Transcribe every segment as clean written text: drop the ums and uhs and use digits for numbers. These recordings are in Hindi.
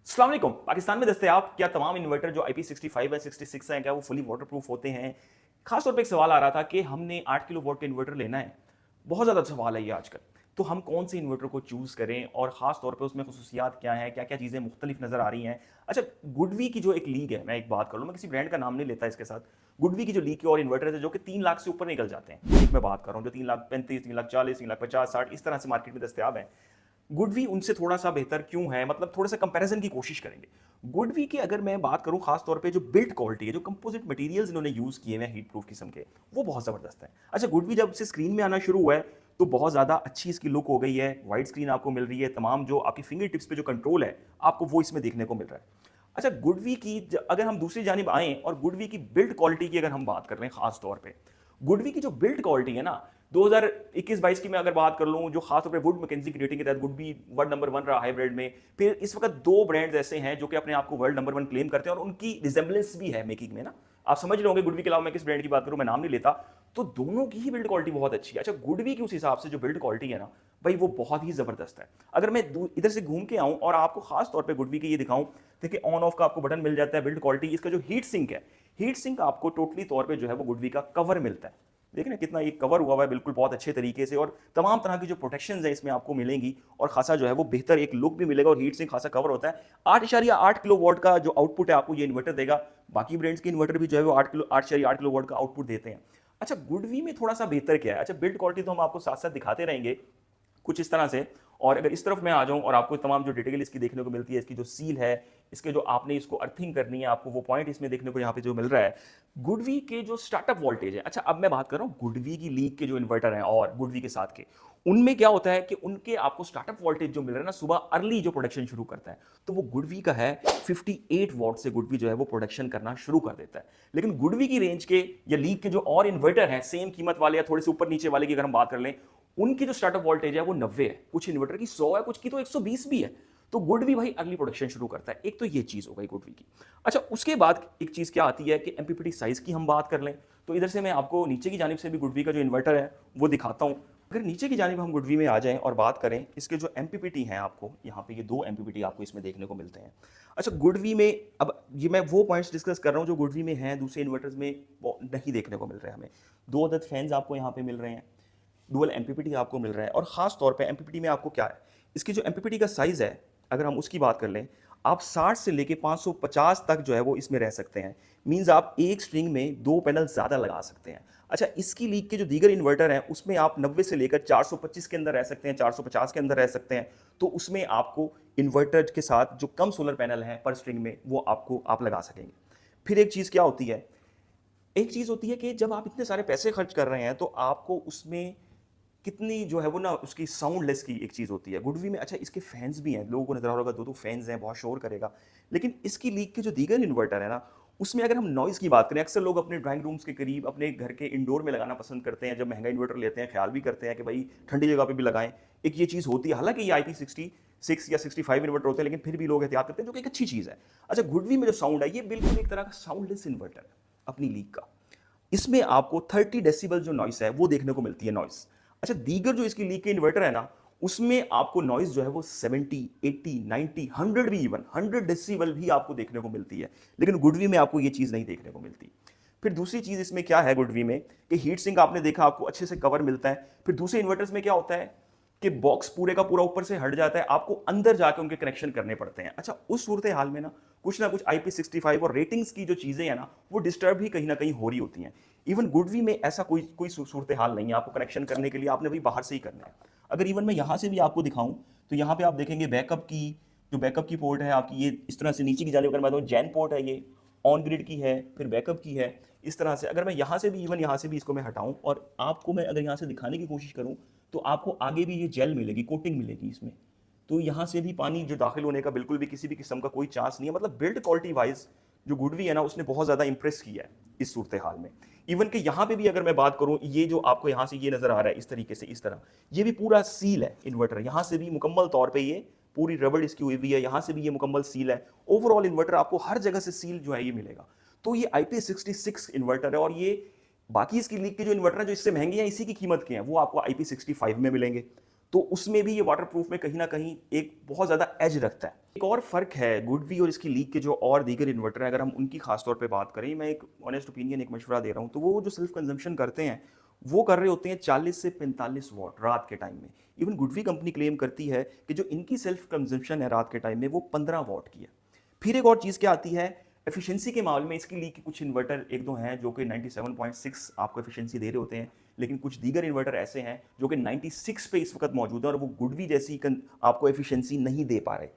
अस्सलाम वालेकुम। पाकिस्तान में दस्तयाब क्या तमाम इन्वर्टर जो IP65 है 66 हैं क्या वो फुली वाटरप्रूफ होते हैं? खास तौर पे एक सवाल आ रहा था कि हमने 8 किलो वॉट का इन्वर्टर लेना है। बहुत ज़्यादा सवाल है ये आजकल। तो हम कौन से इन्वर्टर को चूज़ करें और ख़ास तौर पे उसमें ख़ुसूसियात क्या हैं? क्या-क्या चीज़ें मुख्तलिफ नज़र आ रही हैं? अच्छा, गुडवी की जो एक लीग है, मैं एक बात कर लूँ, मैं किसी ब्रांड का नाम नहीं लेता इसके साथ। गुडवी की जो लीग के और इन्वर्टर है जो कि 3 लाख से ऊपर निकल जाते हैं। एक मैं बात कर रहा हूँ जो 3 लाख 35, 3 लाख 40, 3 लाख 50, 60 इस तरह से मार्केट में दस्तयाब हैं। गुडवी उनसे थोड़ा-सा बेहतर क्यों है? मतलब थोड़ा-सा कंपैरिज़न की कोशिश करेंगे। गुडवी की अगर मैं बात करूँ ख़ास तौर पे जो बिल्ड क्वालिटी है, जो कंपोज़िट मटीरियल्स इन्होंने यूज़ किए हुए हैं हीट प्रूफ किस्म के, वो बहुत ज़बरदस्त है। अच्छा, गुडवी जब से स्क्रीन में आना शुरू हुआ है, तो बहुत ज़्यादा अच्छी इसकी लुक हो गई है, वाइड स्क्रीन आपको मिल रही है, तमाम जो आपकी फिंगर टिप्स पे जो कंट्रोल है, आपको वो इसमें देखने को मिल रहा है। अच्छा, गुडवी की अगर हम दूसरी जानिब आएँ और गुडवी की बिल्ड क्वालिटी की अगर हम बात कर लें ख़ास तौर पे, गुडवी की जो बिल्ड क्वालिटी है ना, 2021-22 की मैं अगर बात कर लूँ, जो खास तौर पे वुड मैकेंजी की रेटिंग के तहत गुडवी वर्ल्ड नंबर 1 रहा हाइब्रिड में। फिर इस वक्त 2 ब्रांड्स ऐसे हैं जो कि अपने आप को वर्ल्ड नंबर 1 क्लेम करते हैं और उनकी रिजेम्बलेंस भी है मेकिंग में ना। आप समझ रहे होंगे गुडवी के अलावा मैं किस ब्रांड की बात करूँ, मैं नाम नहीं लेता। तो दोनों की ही बिल्ड क्वालिटी बहुत अच्छी है। अच्छा, गुडवी की उस हिसाब से जो बिल्ड क्वालिटी है ना, भाई वो बहुत ही ज़बरदस्त है। अगर मैं इधर से घूम के आऊँ और आपको खास तौर पे गुडवी की ये दिखाऊँ, देखिए ऑन ऑफ का आपको बटन मिल जाता है, बिल्ड क्वालिटी, इसका जो हीट सिंक है, हीट सिंक आपको टोटली तौर पे जो है वो गुडवी का कवर मिलता है। देखिए ना कितना ये कवर हुआ हुआ है बिल्कुल बहुत अच्छे तरीके से, और तमाम तरह की जो प्रोटेक्शंस हैं इसमें आपको मिलेंगी और खासा जो है वो बेहतर एक लुक भी मिलेगा और हीट से खासा कवर होता है। 8.8 किलो वॉट का जो आउटपुट है आपको ये इन्वर्टर देगा। बाकी ब्रांड्स के इन्वर्टर भी जो है वो 8.8 किलो वॉट का आउटपुट देते हैं। अच्छा, गुडवी में थोड़ा सा बेहतर क्या है? अच्छा, बिल्ड क्वालिटी तो हम आपको साथ साथ दिखाते रहेंगे कुछ इस तरह से। और अगर इस तरफ मैं आ जाऊं और आपको तमाम जो डिटेल इसकी देखने को मिलती है, इसकी जो सील है, इसके जो आपने इसको अर्थिंग करनी है, आपको वो पॉइंट इसमें देखने को यहाँ पे जो मिल रहा है। गुडवी के जो स्टार्टअप वोल्टेज है, अच्छा अब मैं बात कर रहा हूँ गुडवी की लीग के जो इन्वर्टर हैं और गुडवी के साथ के, उनमें क्या होता है कि उनके आपको स्टार्टअप वोल्टेज जो मिल रहा है ना, सुबह अर्ली जो प्रोडक्शन शुरू करता है, तो वो गुडवी का है 58 वॉट से गुडवी जो है वो प्रोडक्शन करना शुरू कर देता है। लेकिन गुडवी की रेंज के या लीग के जो और इन्वर्टर हैं सेम कीमत वाले या थोड़े से ऊपर नीचे वाले की अगर हम बात कर लें, उनकी जो स्टार्टअप वोल्टेज है वो 90 है, कुछ इन्वर्टर की 100 है, कुछ की तो 120 भी है। तो गुडवी भाई अर्ली प्रोडक्शन शुरू करता है। एक तो ये चीज हो गई गुडवी की। अच्छा, उसके बाद एक चीज क्या आती है कि एमपीपीटी साइज की हम बात कर लें, तो इधर से मैं आपको नीचे की जानिब से भी गुडवी का जो इन्वर्टर है वो दिखाता हूं। अगर नीचे की जानिब हम गुडवी में आ जाएं और बात करें, इसके जो एमपीपीटी हैं, आपको यहाँ पे ये 2 एमपीपीटी आपको इसमें देखने को मिलते हैं। अच्छा, गुडवी में अब ये मैं वो पॉइंट्स डिस्कस कर रहा हूँ जो गुडवी में हैं, दूसरे इन्वर्टर्स में नहीं देखने को मिल रहे हैं हमें। 2 अदद फैंस आपको यहाँ पे मिल रहे हैं, डुअल एमपीपीटी आपको मिल रहा है, और खास तौर पे एमपीपीटी में आपको क्या है, इसकी जो एमपीपीटी का साइज है, अगर हम उसकी बात कर लें, आप 60 से लेके 550 तक जो है वो इसमें रह सकते हैं। मींस आप एक स्ट्रिंग में 2 पैनल ज़्यादा लगा सकते हैं। अच्छा, इसकी लीग के जो दीगर इन्वर्टर हैं उसमें आप 90 से लेकर 425 के अंदर रह सकते हैं, 450 के अंदर रह सकते हैं। तो उसमें आपको इन्वर्टर के साथ जो कम सोलर पैनल हैं पर स्ट्रिंग में, वो आपको आप लगा सकेंगे। फिर एक चीज़ क्या होती है, एक चीज़ होती है कि जब आप इतने सारे पैसे खर्च कर रहे हैं तो आपको उसमें कितनी जो है वो ना उसकी साउंडलेस की एक चीज़ होती है गुडवी में। अच्छा, इसके फैंस भी हैं, लोगों को नजर आ रहा होगा 2-2 फैंस हैं, बहुत शोर करेगा। लेकिन इसकी लीग के जो दीगर इन्वर्टर है ना, उसमें अगर हम नॉइज़ की बात करें, अक्सर लोग अपने ड्राइंग रूम्स के करीब अपने घर के इंडोर में लगाना पसंद करते हैं। जब महंगा इन्वर्टर लेते हैं ख्याल भी करते हैं कि भाई ठंडी जगह पे भी लगाएं। एक ये चीज़ होती है, हालांकि ये IP66 या 65 इन्वर्टर होते हैं, लेकिन फिर भी लोग एहतियात करते हैं, जो कि एक अच्छी चीज़ है। अच्छा, गुडवी में जो साउंड है ये बिल्कुल एक तरह का साउंडलेस इन्वर्टर है अपनी लीग का। इसमें आपको 30 डेसिबल जो नॉइस है वो देखने को मिलती है नॉइस। अच्छा, दीगर जो इसकी लीग के इन्वर्टर है ना, उसमें आपको नॉइस जो है वो 70, 80, 90, 100 भी, इवन 100 डेसिबल भी आपको देखने को मिलती है। लेकिन गुडवी में आपको ये चीज़ नहीं देखने को मिलती। फिर दूसरी चीज़ इसमें क्या है गुडवी में, कि हीट सिंक आपने देखा आपको अच्छे से कवर मिलता है। फिर दूसरे इन्वर्टर्स में क्या होता है कि बॉक्स पूरे का पूरा ऊपर से हट जाता है, आपको अंदर जाके उनके कनेक्शन करने पड़ते हैं। अच्छा, उस सूरत हाल में ना कुछ IP65 और रेटिंग्स की जो चीज़ें हैं ना, वो डिस्टर्ब ही कहीं ना कहीं हो रही होती हैं। इवन गुडवी में ऐसा कोई कोई सूरत हाल नहीं है, आपको कनेक्शन करने के लिए आपने भी बाहर से ही करना है। अगर इवन मैं यहाँ से भी आपको दिखाऊं, तो यहाँ पे आप देखेंगे बैकअप की, जो बैकअप की पोर्ट है आपकी, ये इस तरह से नीचे की जानिब अगर मैं जैन पोर्ट है, ये ऑन ग्रिड की है, फिर बैकअप की है। इस तरह से अगर मैं यहाँ से भी, इवन यहाँ से भी इसको मैं हटाऊं और आपको मैं अगर यहाँ से दिखाने की कोशिश करूँ, तो आपको आगे भी ये जेल मिलेगी, कोटिंग मिलेगी इसमें। तो यहाँ से भी पानी जो दाखिल होने का बिल्कुल भी किसी भी किस्म का कोई चांस नहीं है। मतलब बिल्ड क्वालिटी वाइज जो गुडवी है ना, उसने बहुत ज़्यादा इंप्रेस किया है इस सूरत हाल में। इवन कि यहाँ पे भी अगर मैं बात करूँ, ये जो आपको यहाँ से ये नज़र आ रहा है इस तरीके से, इस तरह ये भी पूरा सील है इन्वर्टर, यहाँ से भी मुकम्मल तौर पर ये पूरी रबड़ इसकी हुई हुई है, यहाँ से भी ये मुकम्मल सील है। ओवरऑल इन्वर्टर आपको हर जगह से सील जो है ये मिलेगा। तो ये IP66 इन्वर्टर है, और ये बाकी इसकी लीग के जो इन्वर्टर है जो इससे महंगे हैं, इसी की कीमत के हैं, वो आपको IP65 में मिलेंगे। तो उसमें भी ये वाटरप्रूफ में कहीं ना कहीं एक बहुत ज़्यादा एज रखता है। एक और फ़र्क है गुडवी और इसकी लीग के जो और दीगर इन्वर्टर हैं, अगर हम उनकी खास तौर पे बात करें, मैं एक ऑनेस्ट ओपिनियन, एक मशवरा दे रहा हूँ, तो वो जो सेल्फ कंजम्पशन करते हैं वो कर रहे होते हैं 40 से 45 वॉट रात के टाइम में। इवन गुडवी कंपनी क्लेम करती है कि जो इनकी सेल्फ कंजम्पशन है रात के टाइम में वो 15 वॉट की है। फिर एक और चीज़ क्या आती है, एफिशिएंसी के मामले में इसके लिए कि कुछ इन्वर्टर एक दो हैं जो कि 97.6 आपको एफिशिएंसी दे रहे होते हैं, लेकिन कुछ दीगर इन्वर्टर ऐसे हैं जो कि 96 पे इस वक्त मौजूद है और वो गुडवी जैसी आपको एफिशिएंसी नहीं दे पा रहे।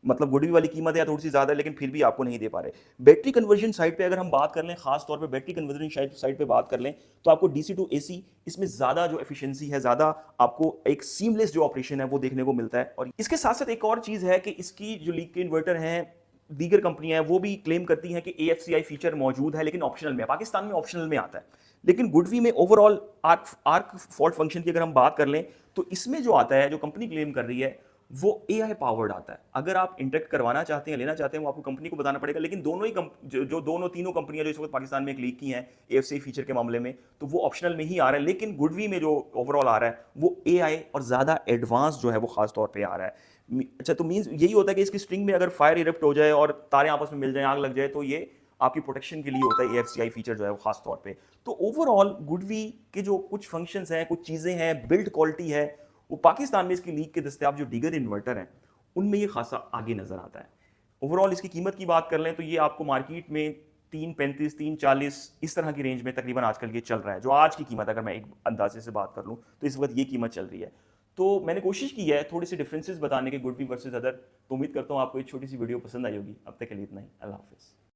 मतलब गुडवी वाली कीमत है थोड़ी सी ज़्यादा है, लेकिन फिर भी आपको नहीं दे पा रहे। बैटरी कन्वर्जन साइड पे अगर हम बात कर लें, खास तौर पे बैटरी कन्वर्जन साइड पे बात कर लें, तो आपको डीसी टू एसी इसमें ज़्यादा जो एफिशिएंसी है, ज़्यादा आपको एक सीमलेस जो ऑपरेशन है वो देखने को मिलता है। और इसके साथ साथ एक और चीज़ है कि इसकी जो लीग के इन्वर्टर हैं, दीगर कंपनियां हैं वो भी क्लेम करती हैं कि AFCI फीचर मौजूद है, लेकिन ऑप्शनल में, पाकिस्तान में ऑप्शनल में आता है। लेकिन गुडवी में ओवरऑल आर्क फॉल्ट फंक्शन की अगर हम बात कर लें, तो इसमें जो आता है, जो कंपनी क्लेम कर रही है, वो AI पावर्ड आता है। अगर आप इंटरेक्ट करवाना चाहते हैं, लेना चाहते हैं, वो आपको कंपनी को बताना पड़ेगा। लेकिन दोनों ही जो दोनों तीनों कंपनियां जो इस वक्त पाकिस्तान में एक लीग की हैं AFCI फीचर के मामले में, तो वो ऑप्शनल में ही आ रहा है। लेकिन गुडवी में जो ओवरऑल आ रहा है वो AI और ज़्यादा एडवांस जो है वो खास तौर पर आ रहा है। अच्छा, तो मीन्स यही होता है कि इसकी स्ट्रिंग में अगर फायर इरप्ट हो जाए और तारे आपस में मिल जाए, आग लग जाए, तो ये आपकी प्रोटेक्शन के लिए होता है AFCI फीचर जो है वो खास तौर पे। तो ओवरऑल गुडवी के जो कुछ फंक्शंस हैं, कुछ चीज़ें हैं, बिल्ड क्वालिटी है, वो पाकिस्तान में इसकी लीग के दस्तयाब जो दीगर इन्वर्टर हैं उनमें ये खासा आगे नजर आता है। ओवरऑल इसकी कीमत की बात कर लें तो ये आपको मार्केट में 335 340 इस तरह की रेंज में तकरीबन आजकल ये चल रहा है। जो आज की कीमत, अगर मैं एक अंदाजे से बात कर लूँ, तो इस वक्त ये कीमत चल रही है। तो मैंने कोशिश की है थोड़ी सी डिफरेंसेस बताने के गुडवी वर्सेस अदर। तो उम्मीद करता हूँ आपको एक छोटी सी वीडियो पसंद आई होगी। अब तक के लिए इतना ही। अल्लाह हाफिज़।